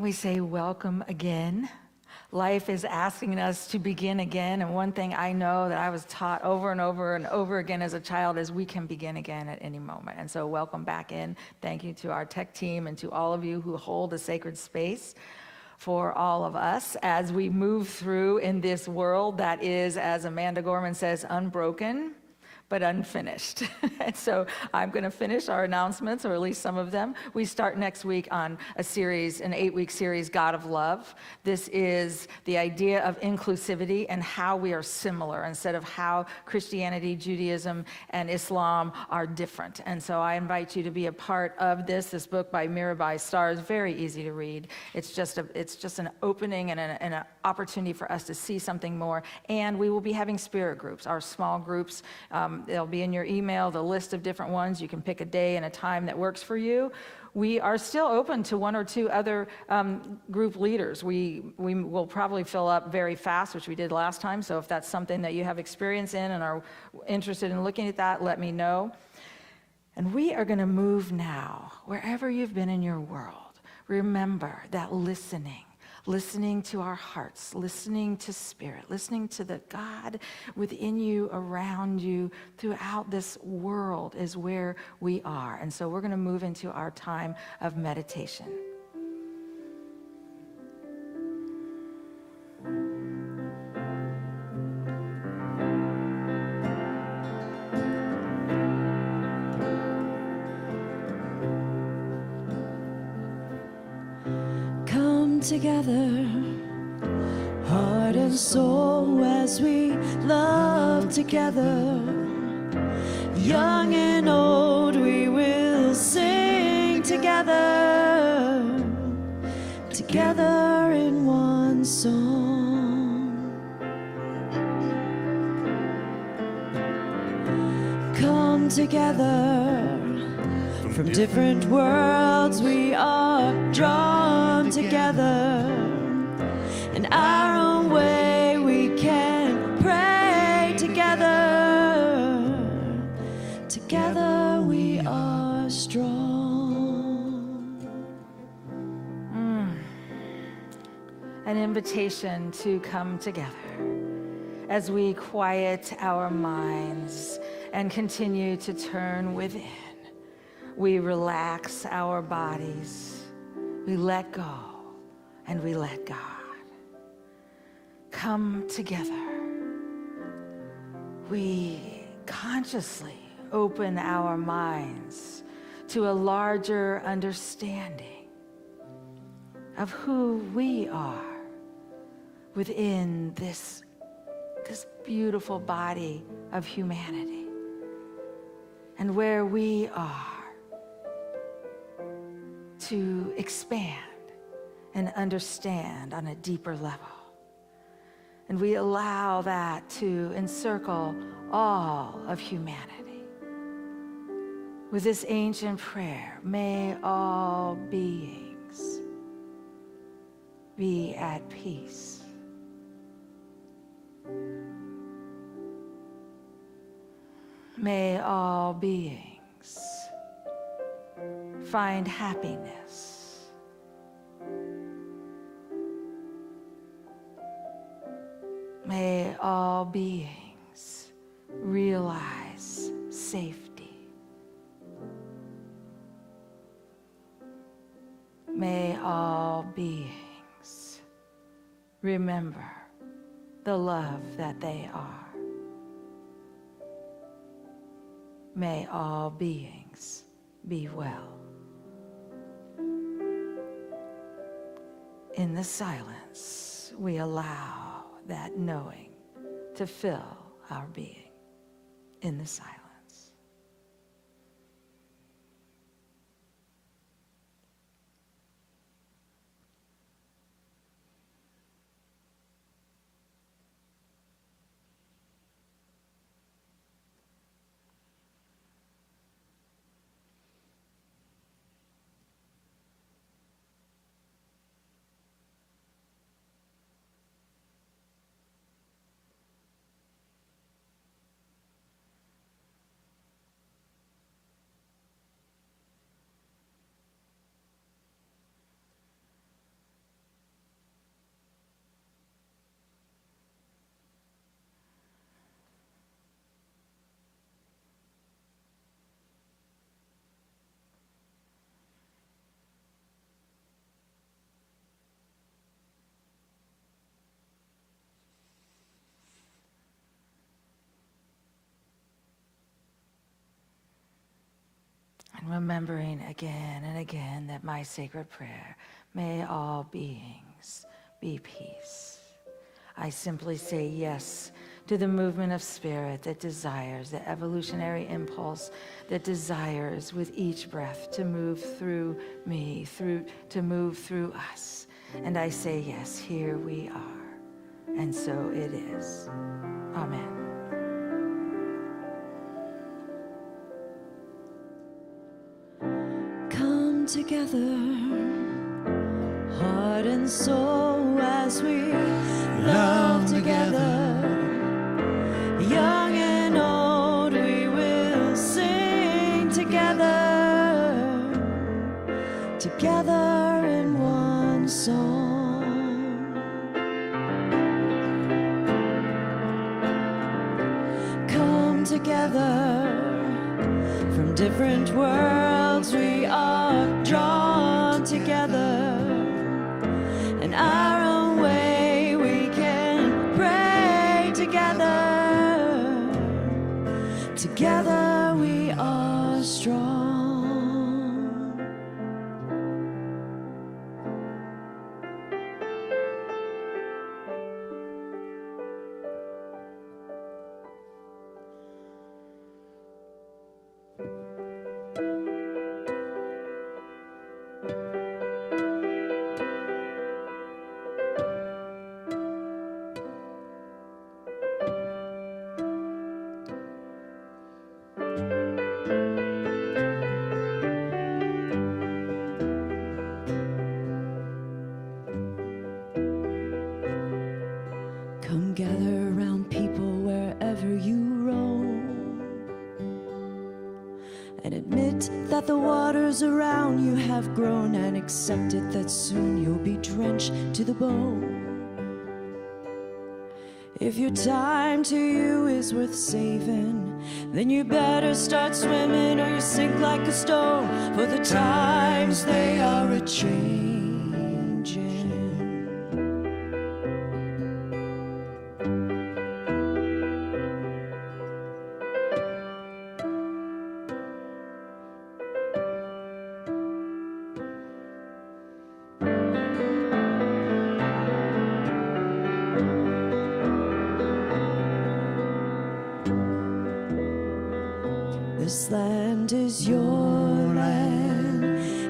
We say, welcome again. Life is asking us to begin again. And one thing I know that I was taught over and over and over again as a child is we can begin again at any moment. And so welcome back in. Thank you to our tech team and to all of you who hold a sacred space for all of us as we move through in this world that is, as Amanda Gorman says, unbroken, but unfinished. And so I'm going to finish our announcements, or at least some of them. We start next week on a series, an 8-week series, God of Love. This is the idea of inclusivity and how we are similar instead of how Christianity, Judaism, and Islam are different. And so I invite you to be a part of this. This book by Mirabai Starr is very easy to read. It's just an opening and an opportunity for us to see something more. And we will be having spirit groups, our small groups. They'll be in your email, the list of different ones. You can pick a day and a time that works for you. We are still open to 1 or 2 other group leaders. We will probably fill up very fast, which we did last time. So if that's something that you have experience in and are interested in looking at that, let me know. And we are going to move now, wherever you've been in your world. Remember that listening to our hearts, listening to Spirit, listening to the God within you, around you, throughout this world is where we are. And so we're going to move into our time of meditation. Together, heart and soul, as we love together. Young and old, we will sing together, together in one song. Come together, from different worlds we are drawn together. In our own way we can pray together. Together we are strong. An invitation to come together as we quiet our minds and continue to turn within. We relax our bodies, we let go, and we let God. Come together. We consciously open our minds to a larger understanding of who we are within this beautiful body of humanity, and where we are to expand and understand on a deeper level. And we allow that to encircle all of humanity. With this ancient prayer, may all beings be at peace. May all beings find happiness. May all beings realize safety. May all beings remember the love that they are. May all beings be well. In the silence, we allow that knowing to fill our being. In the silence. remembering again and again that my sacred prayer, may all beings be peace. I simply say yes to the movement of spirit that desires, the evolutionary impulse that desires with each breath to move through me, to move through us. And I say yes, here we are. And so it is. Amen. Come together, heart and soul, as we love together. Young and old, we will sing together, together in one song. Come together, from different worlds we are drawn together. In our own way we can pray together. Together we are strong. Come gather around people wherever you roam, and admit that the waters around you have grown, and accept it that soon you'll be drenched to the bone. If your time to you is worth saving, then you better start swimming or you sink like a stone, for the times they are a-changing. This land is your land,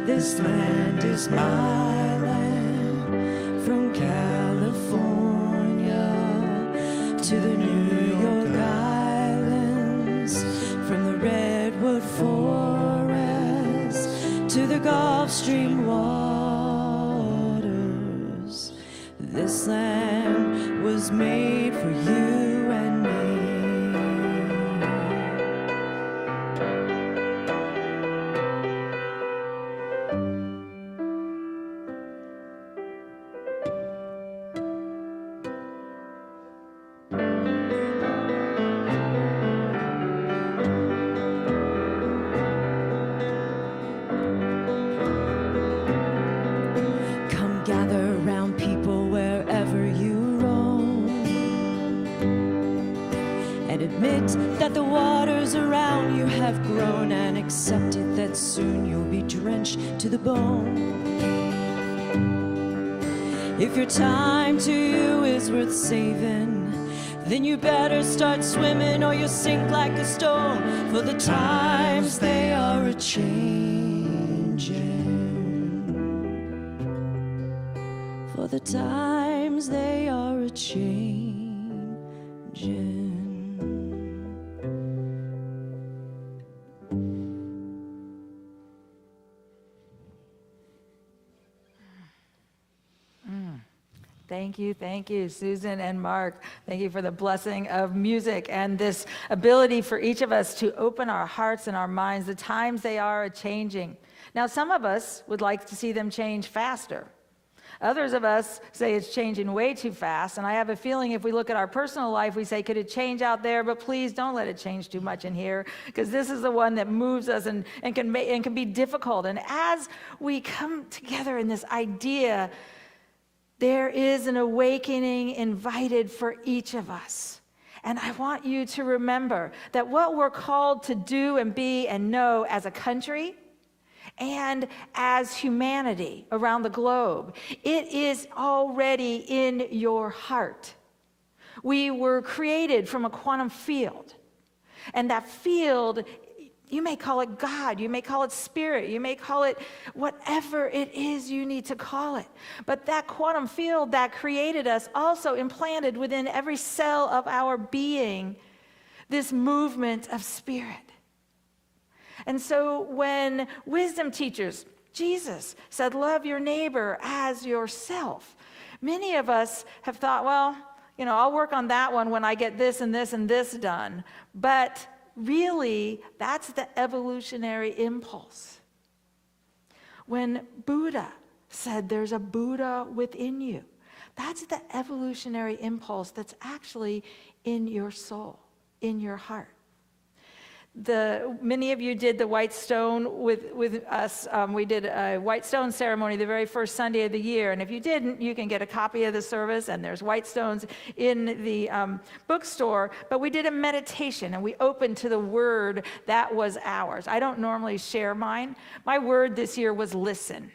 this land is my land. From California to the New York Islands, from the Redwood Forest to the Gulf Stream waters. This land was made for you and me. Gather around people wherever you roam, and admit that the waters around you have grown, and accept it that soon you'll be drenched to the bone. If your time to you is worth saving, then you better start swimming or you'll sink like a stone, for the times they are a-changing. For the times they are a-changing. Thank you, Susan and Mark. Thank you for the blessing of music and this ability for each of us to open our hearts and our minds. The times they are a-changing. Now, some of us would like to see them change faster. Others of us say it's changing way too fast, and I have a feeling if we look at our personal life, we say, could it change out there? But please don't let it change too much in here, because this is the one that moves us and can be difficult. And as we come together in this idea, there is an awakening invited for each of us. And I want you to remember that what we're called to do and be and know as a country, and as humanity around the globe. It is already in your heart. We were created from a quantum field. And that field, you may call it God, you may call it spirit, you may call it whatever it is you need to call it. But that quantum field that created us also implanted within every cell of our being this movement of spirit. And so when wisdom teachers, Jesus said, love your neighbor as yourself, many of us have thought, well, I'll work on that one when I get this and this and this done. But really, that's the evolutionary impulse. When Buddha said there's a Buddha within you, that's the evolutionary impulse that's actually in your soul, in your heart. Many of you did the white stone with us. We did a white stone ceremony the very first Sunday of the year. And if you didn't, you can get a copy of the service, and there's white stones in the bookstore. But we did a meditation, and we opened to the word that was ours. I don't normally share mine. My word this year was listen.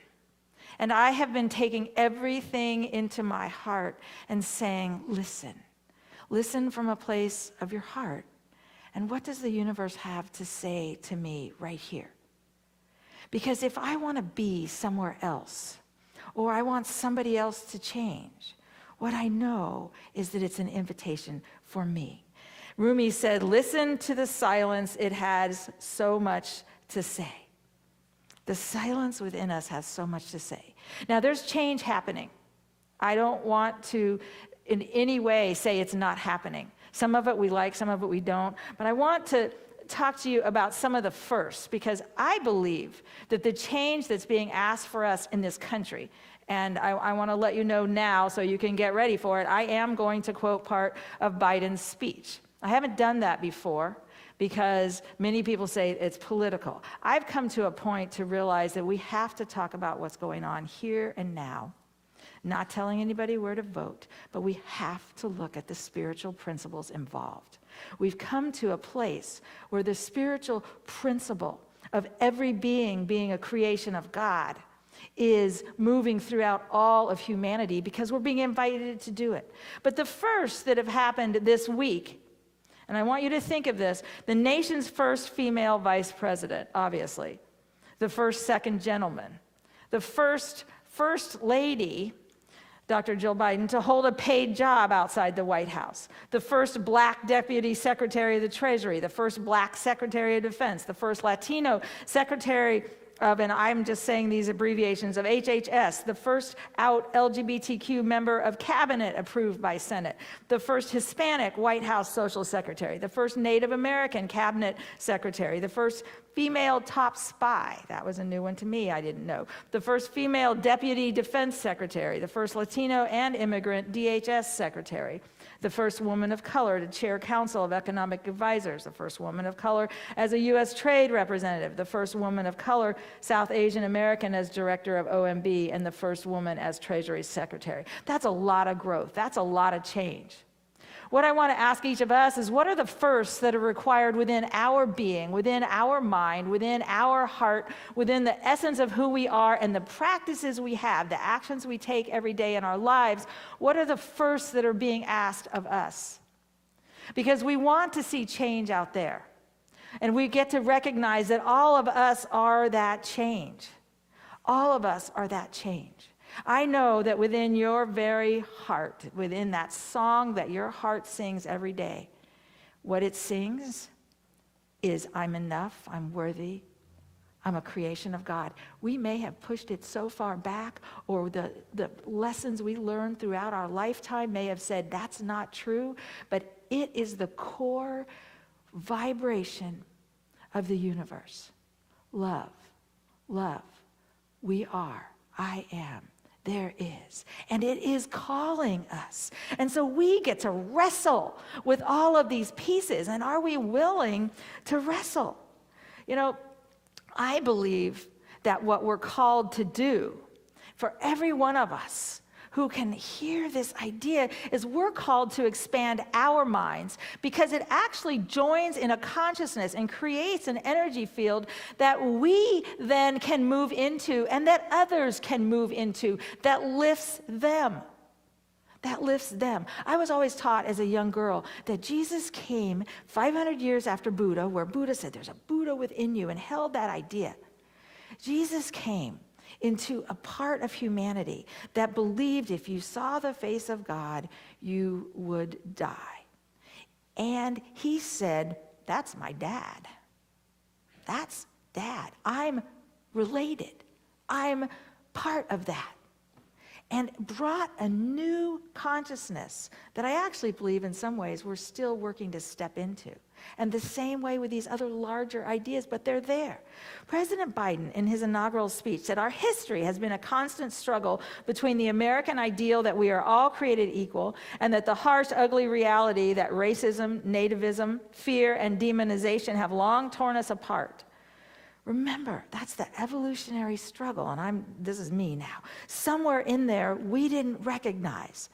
And I have been taking everything into my heart and saying, listen. Listen from a place of your heart. And what does the universe have to say to me right here? Because if I want to be somewhere else, or I want somebody else to change, what I know is that it's an invitation for me. Rumi said, listen to the silence, it has so much to say. The silence within us has so much to say. Now, there's change happening. I don't want to in any way say it's not happening. Some of it we like, some of it we don't. But I want to talk to you about some of the firsts, because I believe that the change that's being asked for us in this country, and I want to let you know now so you can get ready for it, I am going to quote part of Biden's speech. I haven't done that before because many people say it's political. I've come to a point to realize that we have to talk about what's going on here and now. Not telling anybody where to vote, but we have to look at the spiritual principles involved. We've come to a place where the spiritual principle of every being a creation of God is moving throughout all of humanity because we're being invited to do it. But the first that have happened this week, and I want you to think of this, the nation's first female vice president, obviously, the first second gentleman, the first lady, Dr. Jill Biden, to hold a paid job outside the White House, the first black deputy secretary of the Treasury, the first black secretary of defense, the first Latino secretary of, and I'm just saying these abbreviations, of HHS, the first out LGBTQ member of cabinet approved by Senate, the first Hispanic White House social secretary, the first Native American cabinet secretary, the first female top spy, that was a new one to me, I didn't know, the first female deputy defense secretary, the first Latino and immigrant DHS secretary, the first woman of color to chair Council of Economic Advisors, the first woman of color as a U.S. trade representative, the first woman of color South Asian American as director of OMB, and the first woman as Treasury Secretary. That's a lot of growth. That's a lot of change. What I want to ask each of us is, what are the firsts that are required within our being, within our mind, within our heart, within the essence of who we are and the practices we have, the actions we take every day in our lives? What are the firsts that are being asked of us? Because we want to see change out there. And we get to recognize that all of us are that change. All of us are that change. I know that within your very heart, within that song that your heart sings every day, what it sings is, I'm enough, I'm worthy, I'm a creation of God. We may have pushed it so far back, or the lessons we learned throughout our lifetime may have said that's not true, but it is the core vibration of the universe. Love, love, we are, I am. There is. And it is calling us. And so we get to wrestle with all of these pieces. And are we willing to wrestle? I believe that what we're called to do for every one of us who can hear this idea is we're called to expand our minds because it actually joins in a consciousness and creates an energy field that we then can move into and that others can move into that lifts them. That lifts them. I was always taught as a young girl that Jesus came 500 years after Buddha, where Buddha said there's a Buddha within you and held that idea. Jesus came into a part of humanity that believed if you saw the face of God, you would die. And he said, that's my dad. That's dad. I'm related. I'm part of that. And brought a new consciousness that I actually believe in some ways we're still working to step into. And the same way with these other larger ideas, but they're there. President Biden, in his inaugural speech, said our history has been a constant struggle between the American ideal that we are all created equal and that the harsh, ugly reality that racism, nativism, fear, and demonization have long torn us apart. Remember, that's the evolutionary struggle, and this is me now. Somewhere in there, we didn't recognize,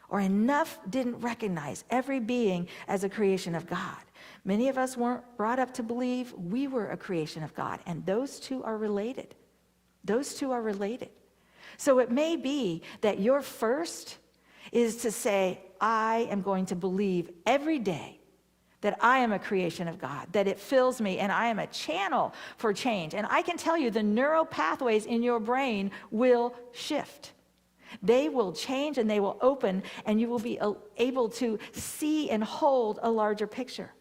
or enough didn't recognize every being as a creation of God. Many of us weren't brought up to believe we were a creation of God, and those two are related. Those two are related. So it may be that your first is to say, I am going to believe every day that I am a creation of God, that it fills me, and I am a channel for change. And I can tell you the neural pathways in your brain will shift. They will change and they will open, and you will be able to see and hold a larger picture.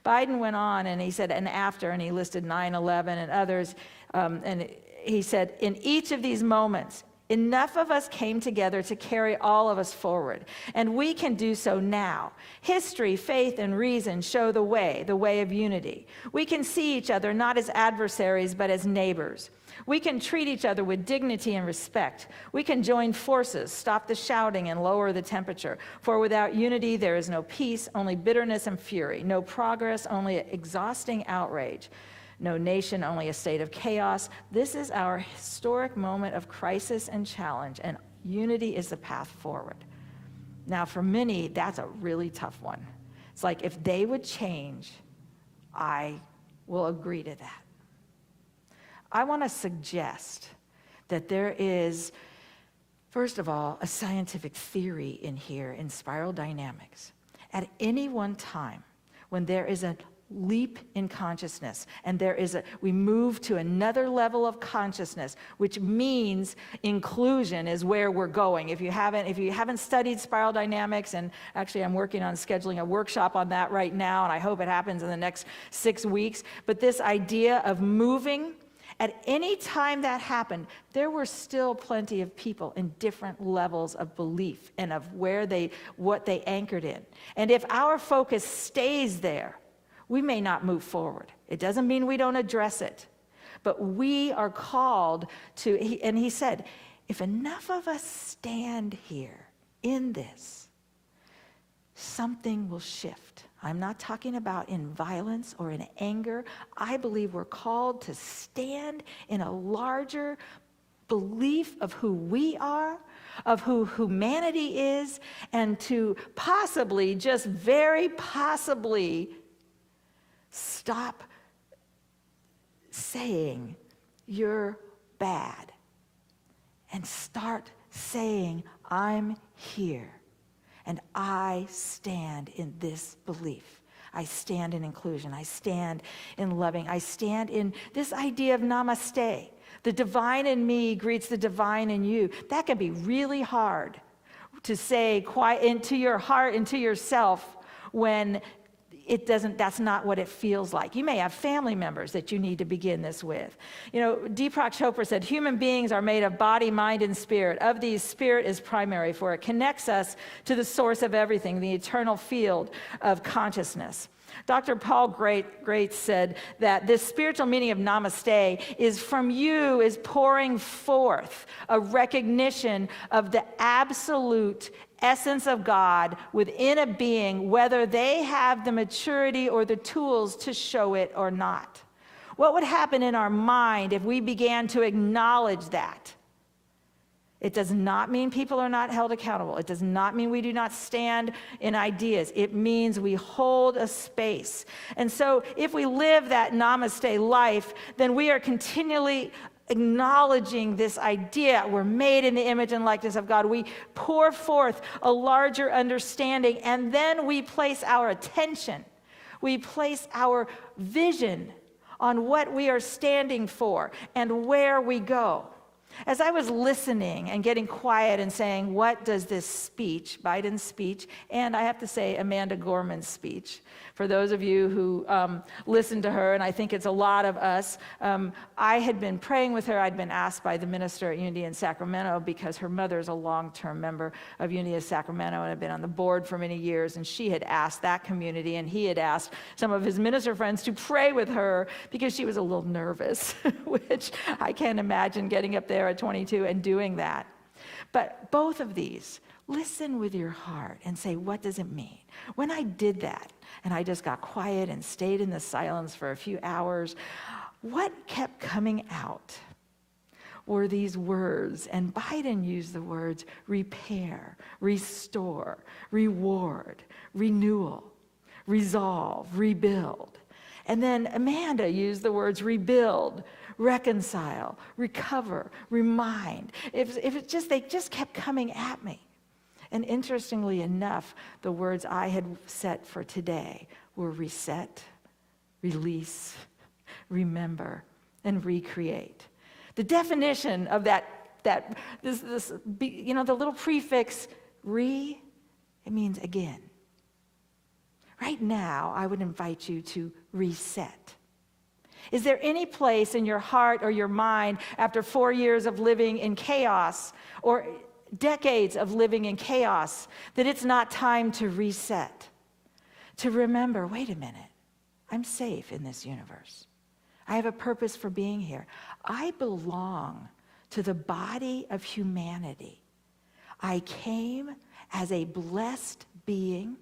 Biden went on and he said, and after, and he listed 9/11 and others, and he said, in each of these moments, enough of us came together to carry all of us forward, and we can do so now. History, faith, and reason show the way of unity. We can see each other not as adversaries, but as neighbors. We can treat each other with dignity and respect. We can join forces, stop the shouting, and lower the temperature. For without unity, there is no peace, only bitterness and fury, no progress, only exhausting outrage. No nation, only a state of chaos. This is our historic moment of crisis and challenge, and unity is the path forward. Now, for many, that's a really tough one. It's like, if they would change, I will agree to that. I want to suggest that there is, first of all, a scientific theory in here in spiral dynamics. At any one time, when there is a leap in consciousness, and we move to another level of consciousness, which means inclusion is where we're going. If you haven't studied spiral dynamics, and actually I'm working on scheduling a workshop on that right now, and I hope it happens in the next 6 weeks, but this idea of moving, at any time that happened, there were still plenty of people in different levels of belief and of what they anchored in. And if our focus stays there, we may not move forward. It doesn't mean we don't address it, but we are called to, and he said, if enough of us stand here in this, something will shift. I'm not talking about in violence or in anger. I believe we're called to stand in a larger belief of who we are, of who humanity is, and to possibly, just very possibly, stop saying you're bad and start saying I'm here and I stand in this belief. I stand in inclusion. I stand in loving. I stand in this idea of namaste. The divine in me greets the divine in you. That can be really hard to say quiet into your heart, into yourself, when that's not what it feels like. You may have family members that you need to begin this with. Deepak Chopra said, human beings are made of body, mind, and spirit. Of these, spirit is primary, for it connects us to the source of everything, the eternal field of consciousness. Dr. Paul Great said that this spiritual meaning of namaste is pouring forth a recognition of the absolute essence of God within a being, whether they have the maturity or the tools to show it or not. What would happen in our mind if we began to acknowledge that? It does not mean people are not held accountable. It does not mean we do not stand in ideas. It means we hold a space. And so if we live that namaste life, then we are continually acknowledging this idea. We're made in the image and likeness of God. We pour forth a larger understanding, and then we place our attention, we place our vision on what we are standing for and where we go. As I was listening and getting quiet and saying, what does this speech, Biden's speech, and I have to say Amanda Gorman's speech, for those of you who listened to her, and I think it's a lot of us, I had been praying with her. I'd been asked by the minister at Unity in Sacramento because her mother is a long-term member of Unity of Sacramento and had been on the board for many years, and she had asked that community, and he had asked some of his minister friends to pray with her because she was a little nervous, which I can't imagine getting up there at 22 and doing that. But both of these, listen with your heart and say, what does it mean? When I did that, and I just got quiet and stayed in the silence for a few hours, what kept coming out were these words, and Biden used the words repair, restore, reward, renewal, resolve, rebuild. And then Amanda used the words rebuild, reconcile, recover, remind. They just kept coming at me. And interestingly enough, the words I had set for today were reset, release, remember, and recreate. The definition of the little prefix it means again. Right now, I would invite you to reset. Is there any place in your heart or your mind after 4 years of living in chaos or decades of living in chaos that it's not time to reset? To remember, wait a minute, I'm safe in this universe. I have a purpose for being here. I belong to the body of humanity. I came as a blessed being,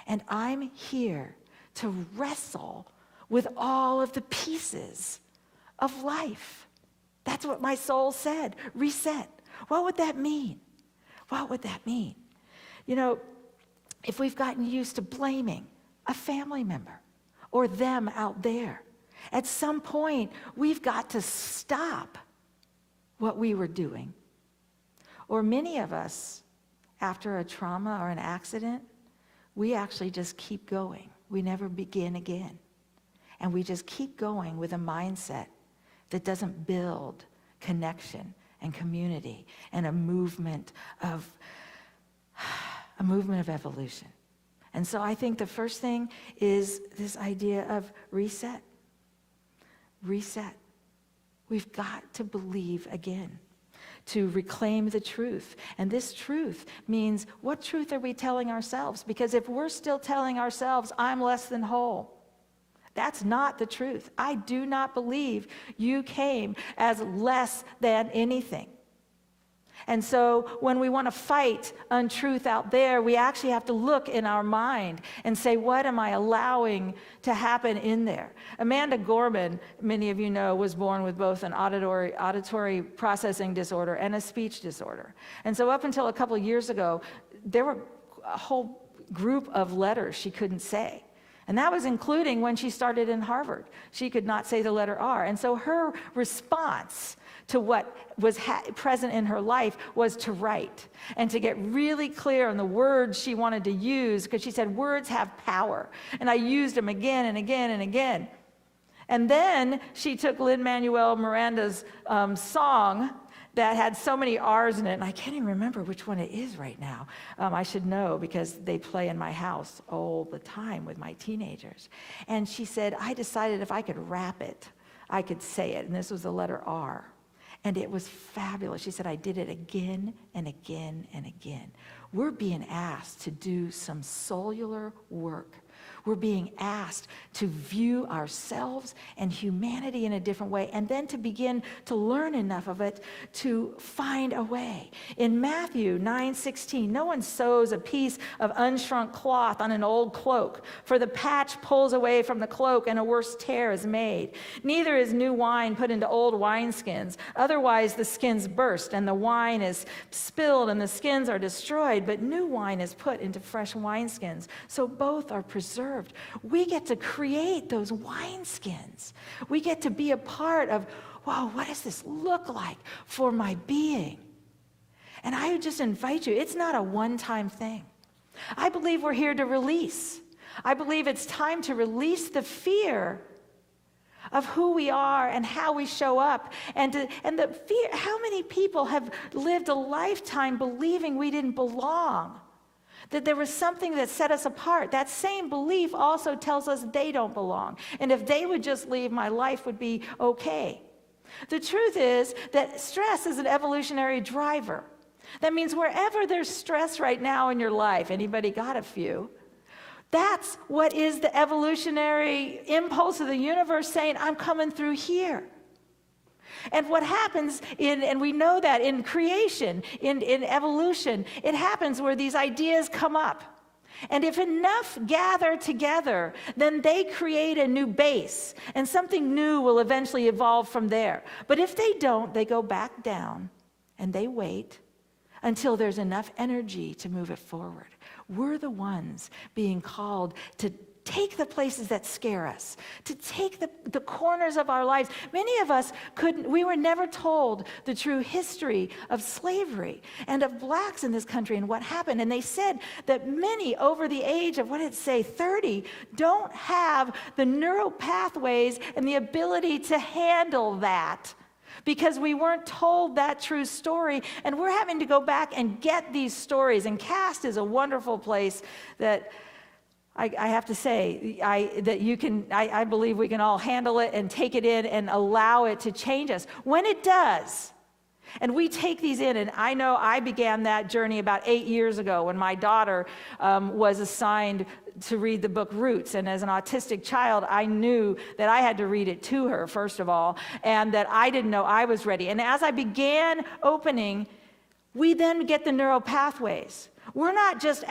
and I'm here to wrestle with all of the pieces of life. That's what my soul said, reset. What would that mean? What would that mean? You know, if we've gotten used to blaming a family member or them out there, at some point we've got to stop what we were doing. Or many of us, after a trauma or an accident, we actually just keep going. We never begin again. And we just keep going with a mindset that doesn't build connection and community and a movement of evolution. And so I think the first thing is this idea of reset. Reset. We've got to believe again, to reclaim the truth. And this truth means, what truth are we telling ourselves? Because if we're still telling ourselves, I'm less than whole, that's not the truth. I do not believe you came as less than anything. And so when we want to fight untruth out there, we actually have to look in our mind and say, what am I allowing to happen in there? Amanda Gorman, many of you know, was born with both an auditory processing disorder and a speech disorder. And so up until a couple of years ago, there were a whole group of letters she couldn't say. And that was including when she started in Harvard. She could not say the letter R. And so her response to what was present in her life was to write and to get really clear on the words she wanted to use, because she said words have power. And I used them again and again and again. And then she took Lin-Manuel Miranda's song that had so many R's in it, and I can't even remember which one it is right now. I should know because they play in my house all the time with my teenagers. And she said, I decided if I could rap it, I could say it. And this was the letter R. And it was fabulous. She said, I did it again and again and again. We're being asked to do some cellular work We're being asked to view ourselves and humanity in a different way, and then to begin to learn enough of it to find a way. In Matthew 9:16, no one sews a piece of unshrunk cloth on an old cloak, for the patch pulls away from the cloak and a worse tear is made. Neither is new wine put into old wineskins. Otherwise the skins burst and the wine is spilled and the skins are destroyed, but new wine is put into fresh wineskins, so both are preserved. We get to create those wineskins. We get to be a part of, wow, what does this look like for my being? And I would just invite you, it's not a one-time thing. I believe we're here to release. I believe it's time to release the fear of who we are and how we show up, and the fear. How many people have lived a lifetime believing we didn't belong, that there was something that set us apart? That same belief also tells us they don't belong, and if they would just leave, my life would be okay. The truth is that stress is an evolutionary driver. That means wherever there's stress right now in your life, anybody got a few? That's what is the evolutionary impulse of the universe saying, I'm coming through here. And what happens and we know that in creation, in evolution, it happens where these ideas come up. And if enough gather together, then they create a new base, and something new will eventually evolve from there. But if they don't, they go back down and they wait until there's enough energy to move it forward. We're the ones being called to take the places that scare us, to take the corners of our lives. Many of us we were never told the true history of slavery and of blacks in this country and what happened. And they said that many over the age of, 30, don't have the neural pathways and the ability to handle that, because we weren't told that true story, and we're having to go back and get these stories. And CAST is a wonderful place that I have to say, I believe we can all handle it and take it in and allow it to change us. When it does, and we take these in, and I know I began that journey about 8 years ago when my daughter was assigned to read the book Roots. And as an autistic child, I knew that I had to read it to her, first of all, and that I didn't know I was ready. And as I began opening, we then get the neural pathways. We're not just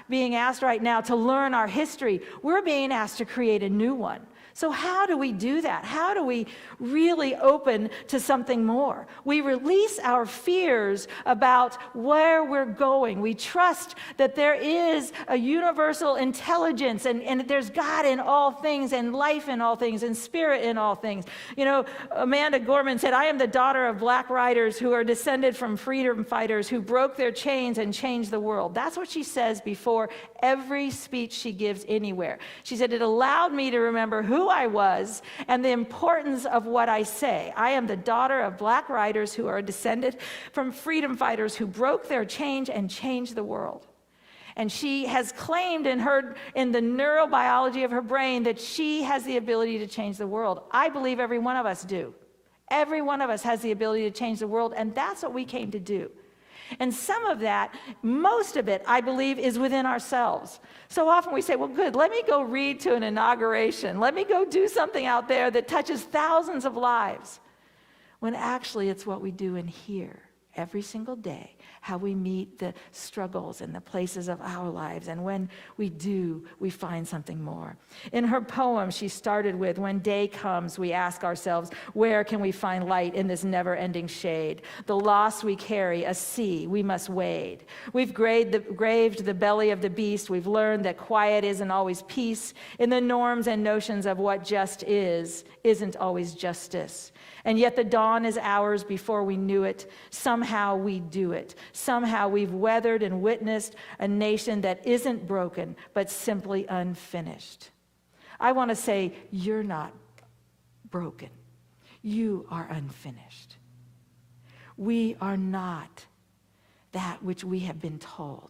being asked right now to learn our history. We're being asked to create a new one. So how do we do that? How do we really open to something more? We release our fears about where we're going. We trust that there is a universal intelligence, and there's God in all things, and life in all things, and spirit in all things. You know, Amanda Gorman said, I am the daughter of black riders who are descended from freedom fighters who broke their chains and changed the world. That's what she says before every speech she gives anywhere. She said, it allowed me to remember who I was and the importance of what I say. I am the daughter of black riders who are descended from freedom fighters who broke their chains and changed the world. And she has claimed in the neurobiology of her brain that she has the ability to change the world. I believe every one of us do. Every one of us has the ability to change the world, and that's what we came to do. And some of that, most of it, I believe, is within ourselves. So often we say, well, good, let me go read to an inauguration. Let me go do something out there that touches thousands of lives. When actually it's what we do in here every single day, how we meet the struggles and the places of our lives. And when we do, we find something more. In her poem, she started with, when day comes, we ask ourselves, where can we find light in this never-ending shade? The loss we carry, a sea we must wade. We've graved the belly of the beast. We've learned that quiet isn't always peace. In the norms and notions of what just isn't always justice. And yet the dawn is ours before we knew it. Somehow we do it. Somehow we've weathered and witnessed a nation that isn't broken, but simply unfinished. I want to say, you're not broken. You are unfinished. We are not that which we have been told.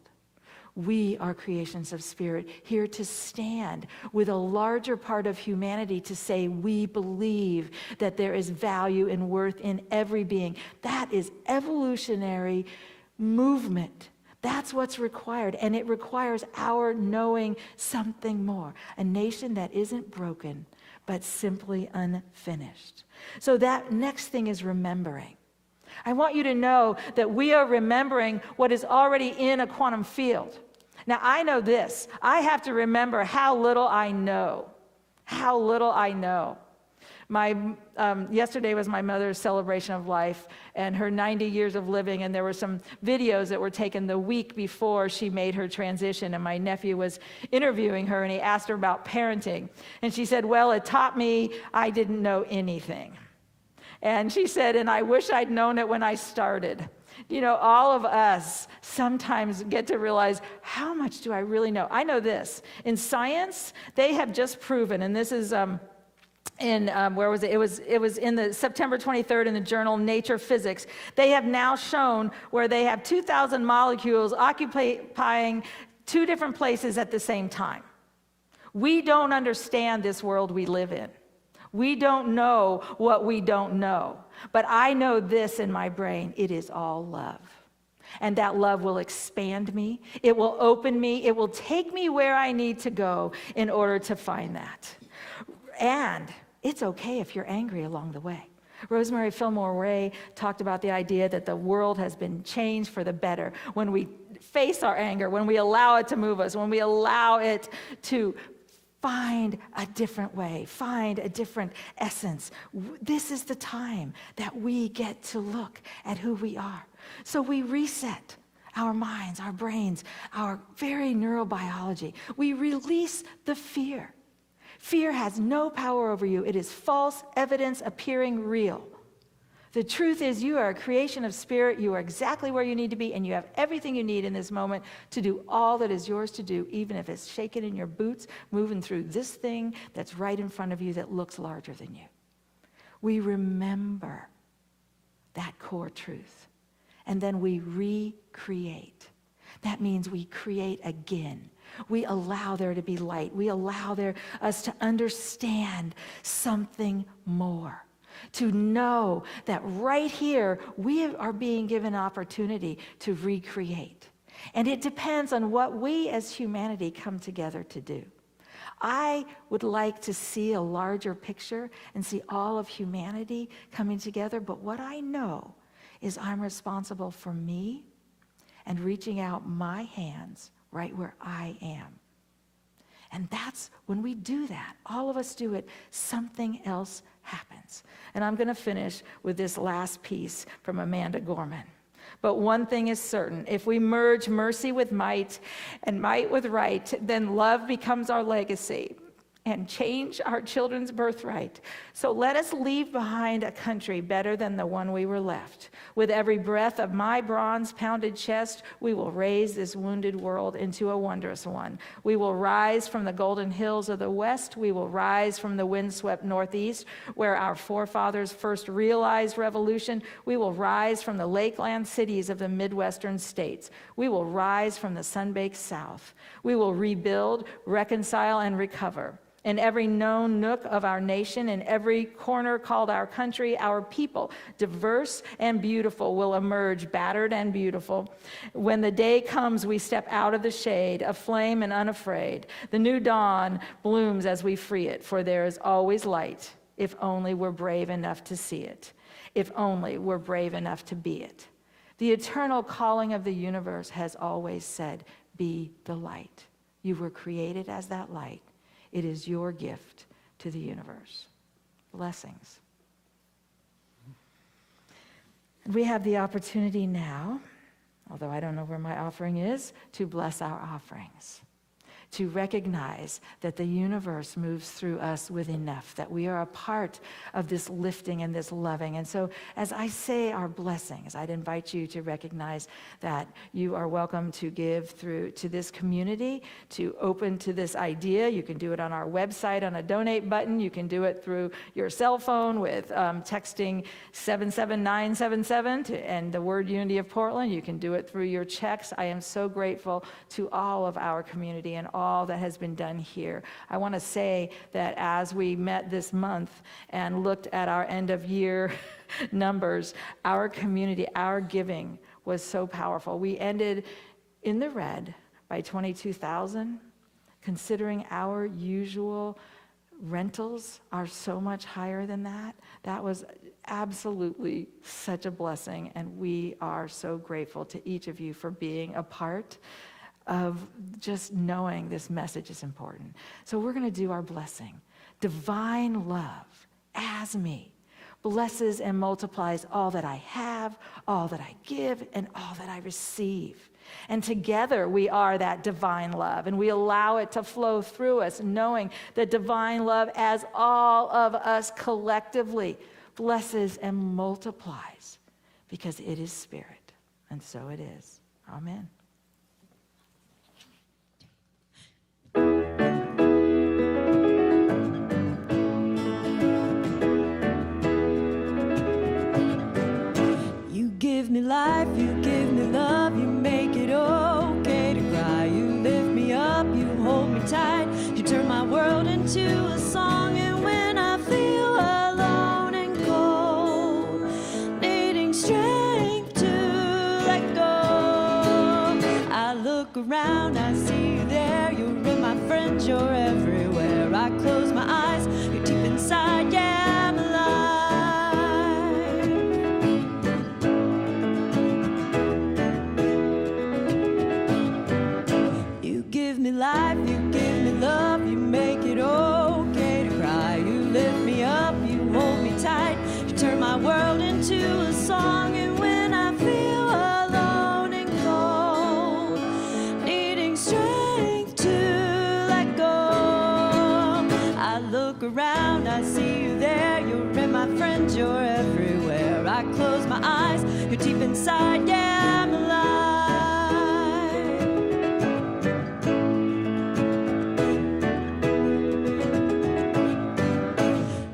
We are creations of spirit, here to stand with a larger part of humanity to say we believe that there is value and worth in every being. That is evolutionary movement That's what's required, and it requires our knowing something more. A nation that isn't broken, but simply unfinished. So that next thing is remembering. I want you to know that we are remembering what is already in a quantum field. Now, I know this. I have to remember how little I know. How little I know. Yesterday was my mother's celebration of life and her 90 years of living, and there were some videos that were taken the week before she made her transition, and my nephew was interviewing her, and he asked her about parenting, and she said, well, it taught me I didn't know anything. And she said, and I wish I'd known it when I started. You know, all of us sometimes get to realize, how much do I really know? I know this. In science, they have just proven, and this is where was it? It was in the September 23rd in the journal Nature Physics. They have now shown where they have 2,000 molecules occupying two different places at the same time. We don't understand this world we live in. We don't know what we don't know. But I know this in my brain. It is all love. And that love will expand me. It will open me. It will take me where I need to go in order to find that. And it's okay if you're angry along the way. Rosemary Fillmore Ray talked about the idea that the world has been changed for the better when we face our anger, when we allow it to move us, when we allow it to find a different way, find a different essence. This is the time that we get to look at who we are. So we reset our minds, our brains, our very neurobiology. We release the fear. Fear has no power over you. It is false evidence appearing real. The truth is you are a creation of spirit. You are exactly where you need to be, and you have everything you need in this moment to do all that is yours to do, even if it's shaking in your boots, moving through this thing that's right in front of you that looks larger than you. We remember that core truth, and then we recreate. That means we create again. We allow there to be light. We allow us to understand something more. To know that right here, we are being given opportunity to recreate. And it depends on what we as humanity come together to do. I would like to see a larger picture and see all of humanity coming together, but what I know is I'm responsible for me and reaching out my hands right where I am. And that's when we do that, all of us do it, something else happens. And I'm going to finish with this last piece from Amanda Gorman. But one thing is certain, if we merge mercy with might and might with right, then love becomes our legacy and change our children's birthright. So let us leave behind a country better than the one we were left. With every breath of my bronze-pounded chest, we will raise this wounded world into a wondrous one. We will rise from the golden hills of the west. We will rise from the windswept northeast, where our forefathers first realized revolution. We will rise from the lakeland cities of the Midwestern states. We will rise from the sun-baked south. We will rebuild, reconcile, and recover. In every known nook of our nation, in every corner called our country, our people, diverse and beautiful, will emerge battered and beautiful. When the day comes, we step out of the shade, aflame and unafraid. The new dawn blooms as we free it, for there is always light, if only we're brave enough to see it, if only we're brave enough to be it. The eternal calling of the universe has always said, be the light. You were created as that light. It is your gift to the universe. Blessings. And we have the opportunity now, although I don't know where my offering is, to bless our offerings. To recognize that the universe moves through us with enough, that we are a part of this lifting and this loving. And so as I say our blessings, I'd invite you to recognize that you are welcome to give through to this community, to open to this idea. You can do it on our website on a donate button. You can do it through your cell phone with texting 77977 and the word Unity of Portland. You can do it through your checks. I am so grateful to all of our community and all that has been done here. I want to say that as we met this month and looked at our end of year numbers, our community, our giving was so powerful. We ended in the red by 22,000, considering our usual rentals are so much higher than that. That was absolutely such a blessing, and we are so grateful to each of you for being a part of just knowing this message is important. So we're going to do our blessing. Divine love, as me, blesses and multiplies all that I have, all that I give, and all that I receive. And together we are that divine love, and we allow it to flow through us, knowing that divine love, as all of us collectively, blesses and multiplies, because it is spirit, and so it is. Amen. You give me life, you give me love, you make it okay to cry. You lift me up, you hold me tight, you turn my world into a song. And when I feel alone and cold, needing strength to let go, I look around, I see you there, you're in my friends, you're everywhere. I close my eyes, you're deep inside, yeah, I'm alive. You give me life, you give me love, you make it okay to cry. You lift me up, you hold me tight, you turn my world into a song. And when I feel alone and cold, needing strength to let go, I look around, I see you there, you're in my friends, you're everywhere. I close my eyes, you're deep inside, yeah, I'm alive.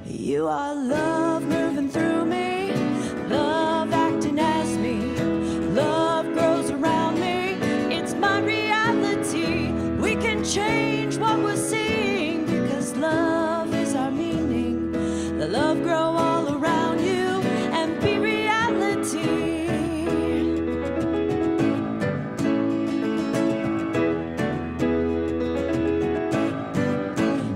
You are love moving through me, love acting as me, love grows around me, it's my reality. We can change what we're seeing, because love is our meaning. The love grow all around you and be reality.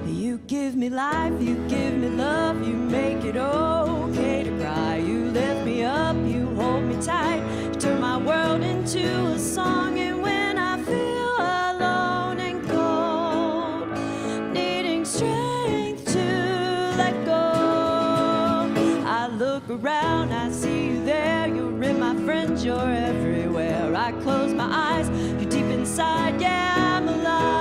You give me life, you give me love, you make it okay to cry. You lift me up, you hold me tight, you turn my world into a song. And when I feel alone and cold, needing strength to let go, I look around, I see you there, you're in my friends, you're everywhere. I close my eyes, you're deep inside, yeah, I'm alive.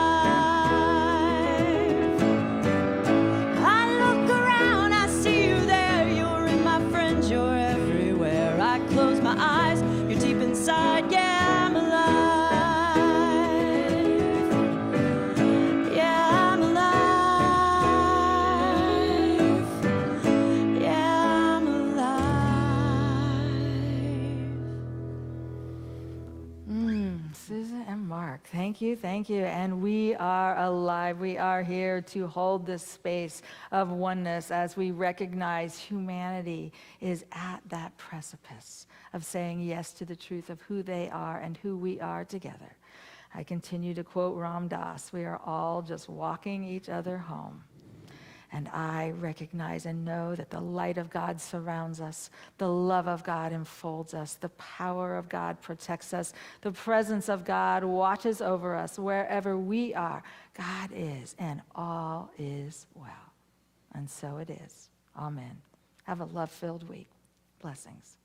I look around, I see you there, you're in my friends, you're everywhere. I close my eyes, you're deep inside, yeah, I'm alive. Yeah, I'm alive. Yeah, I'm alive. Susan and Mark, thank you, and we are alive. We are here to hold this space of oneness as we recognize humanity is at that precipice of saying yes to the truth of who they are and who we are together. I continue to quote Ram Dass, we are all just walking each other home. And I recognize and know that the light of God surrounds us, the love of God enfolds us, the power of God protects us, the presence of God watches over us. Wherever we are, God is, and all is well. And so it is. Amen. Have a love-filled week. Blessings.